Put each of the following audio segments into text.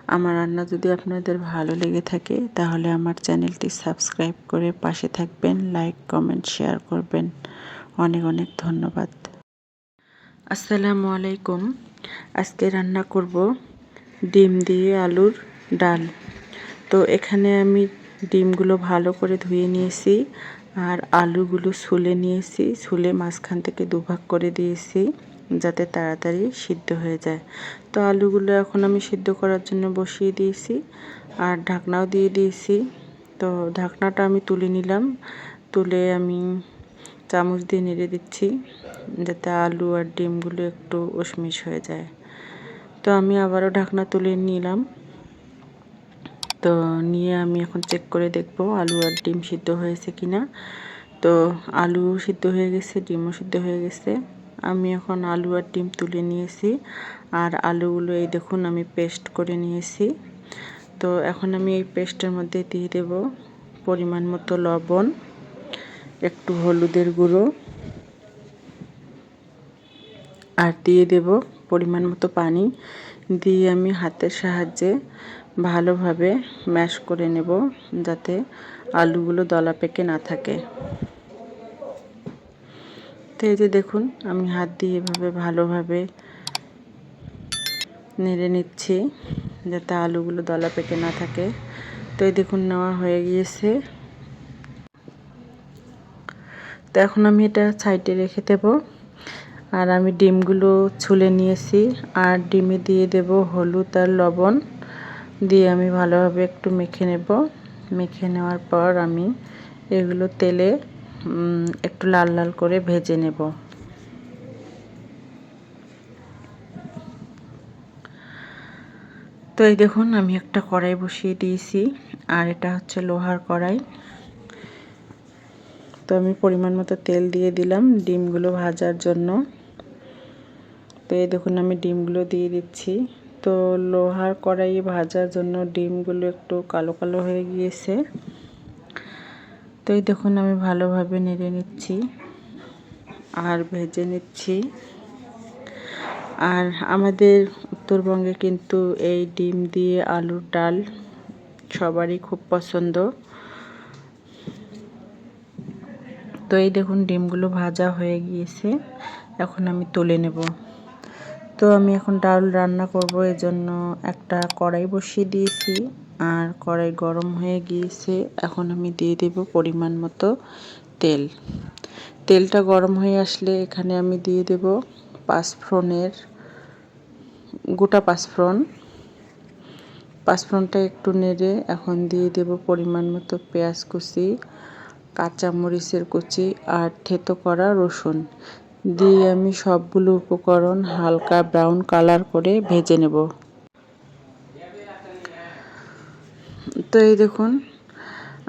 আমার রান্না যদি আপনাদের ভালো লেগে থাকে তাহলে আমার চ্যানেলটি সাবস্ক্রাইব করে পাশে থাকবেন, লাইক কমেন্ট শেয়ার করবেন। অনেক অনেক ধন্যবাদ। আসসালামু আলাইকুম। আজকে রান্না করব ডিম দিয়ে আলুর ডাল। তো এখানে আমি ডিমগুলো ভালো করে ধুয়ে নিয়েছি আর আলুগুলো ছুলে নিয়েছি। ছুলে মাঝখান থেকে দুভাগ করে দিয়েছি যাতে তাড়াতাড়ি সিদ্ধ হয়ে যায়। তো আলুগুলো এখন আমি সিদ্ধ করার জন্য বসিয়ে দিয়েছি আর ঢাকনাও দিয়ে দিয়েছি। তো ঢাকনাটা আমি তুলে নিলাম, তুলে আমি চামচ দিয়ে নেড়ে দিচ্ছি যাতে আলু আর ডিমগুলো একটু উশমিশ হয়ে যায়। তো আমি আবারও ঢাকনা তুলে নিলাম। তো নিয়ে আমি এখন চেক করে দেখব আলু আর ডিম সিদ্ধ হয়েছে কিনা। তো আলু সিদ্ধ হয়ে গেছে, ডিমও সিদ্ধ হয়ে গেছে। আমি এখন আলু আর ডিম তুলে নিয়েছি আর আলুগুলো এই দেখুন আমি পেস্ট করে নিয়েছি। তো এখন আমি এই পেস্টের মধ্যে দিয়ে দেব পরিমাণ মতো লবণ, একটু হলুদের গুঁড়ো আর দিয়ে দেব পরিমাণ মতো পানি। দিয়ে আমি হাতের সাহায্যে ভালোভাবে ম্যাশ করে নেব যাতে আলুগুলো দলা পেকে না থাকে। তো এই যে দেখুন আমি হাত দিয়ে এভাবে ভালোভাবে নেড়ে নিচ্ছি যাতে আলুগুলো দলা পেকে না থাকে। তো এই দেখুন নেওয়া হয়ে গিয়েছে। তো এখন আমি এটা সাইডে রেখে দেব। আর আমি ডিমগুলো ছুলে নিয়েছি আর ডিমে দিয়ে দেব হলুদ আর লবণ, দিয়ে আমি ভালোভাবে একটু মেখে নেব। মেখে নেওয়ার পর আমি এগুলো তেলে একটু লাল লাল করে ভেজে নেব। তো এই দেখুন আমি একটা কড়াই বসিয়ে দিয়েছি আর এটা হচ্ছে লোহার কড়াই। তো আমি পরিমাণ মতো তেল দিয়ে দিলাম ডিমগুলো ভাজার জন্য। তো এই দেখুন আমি ডিমগুলো দিয়ে দিচ্ছি। তো লোহার কড়াইয়ে ভাজার জন্য ডিমগুলো একটু কালো কালো হয়ে গিয়েছে। তো এই দেখুন আমি ভালোভাবে নেড়ে নিচ্ছি আর ভেজে নিচ্ছি। আর আমাদের উত্তরবঙ্গে কিন্তু এই ডিম দিয়ে আলুর ডাল সবারই খুব পছন্দ। তো এই দেখুন ডিমগুলো ভাজা হয়ে গিয়েছে, এখন আমি তুলে নেব। তো আমি এখন ডাল রান্না করব, এজন্য একটা কড়াই বসিয়ে দিয়েছি আর কড়াই গরম হয়ে গিয়েছে। এখন আমি দিয়ে দেব পরিমাণ মতো তেল। তেলটা গরম হয়ে আসলে এখানে আমি দিয়ে দেব গোটা পাঁচফোড়নটা একটু নেড়ে এখন দিয়ে দেব পরিমাণ মতো পেঁয়াজ কুচি, কাঁচামরিচের কুচি আর থেতো করা রসুন দিয়ে আমি সবগুলো উপকরণ হালকা ব্রাউন কালার করে ভেজে নেব। তো এই দেখুন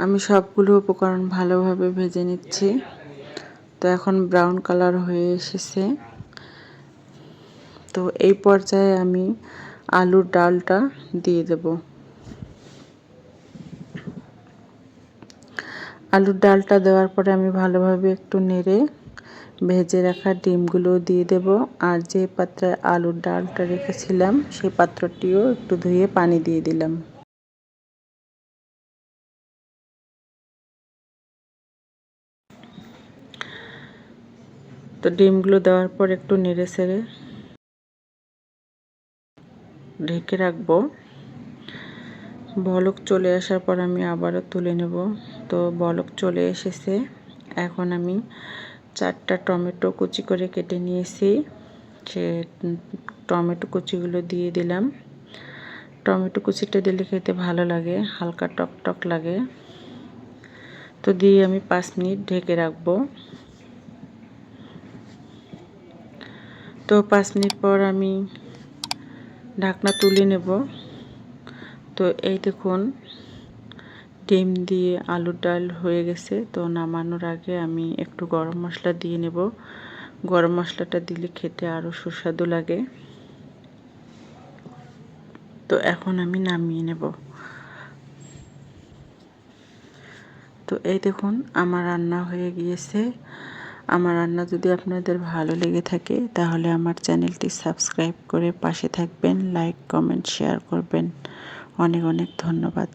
আমি সবগুলো উপকরণ ভালোভাবে ভেজে নিচ্ছি। তো এখন ব্রাউন কালার হয়ে এসেছে। তো এই পর্যায়ে আমি আলুর ডালটা দিয়ে দেব। আলুর ডালটা দেওয়ার পরে আমি ভালোভাবে একটু নেড়ে ভেজে রাখা ডিমগুলো দিয়ে দেব। আর যে পাত্রে আলুর ডালটা রেখেছিলাম সেই পাত্রটিও একটু ধুয়ে পানি দিয়ে দিলাম। তো ডিমগুলো দেওয়ার পর একটু নেড়ে চেড়ে ঢেকে রাখবো। বলক চলে আসার পর আমি আবারও তুলে নেব। তো বলক চলে এসেছে। এখন আমি 4টা টমেটো কুচি করে কেটে নিয়েছি, সে টমেটো কুচিগুলো দিয়ে দিলাম। টমেটো কুচিটা দিলে খেতে ভালো লাগে, হালকা টক টক লাগে। তো দিয়ে আমি 5 মিনিট ঢেকে রাখবো। তো 5 মিনিট পর আমি ঢাকনা তুলে নেব। তো এই দেখুন ডিম দিয়ে আলুর ডাল হয়ে গেছে। তো নামানোর আগে আমি একটু গরম মশলা দিয়ে নেব। গরম মশলাটা দিলে খেতে আরও সুস্বাদু লাগে। তো এখন আমি নামিয়ে নেব। তো এই দেখুন আমার রান্না হয়ে গিয়েছে। আমার রান্না যদি আপনাদের ভালো লেগে থাকে তাহলে আমার চ্যানেলটি সাবস্ক্রাইব করে পাশে থাকবেন, লাইক কমেন্ট শেয়ার করবেন। অনেক অনেক ধন্যবাদ।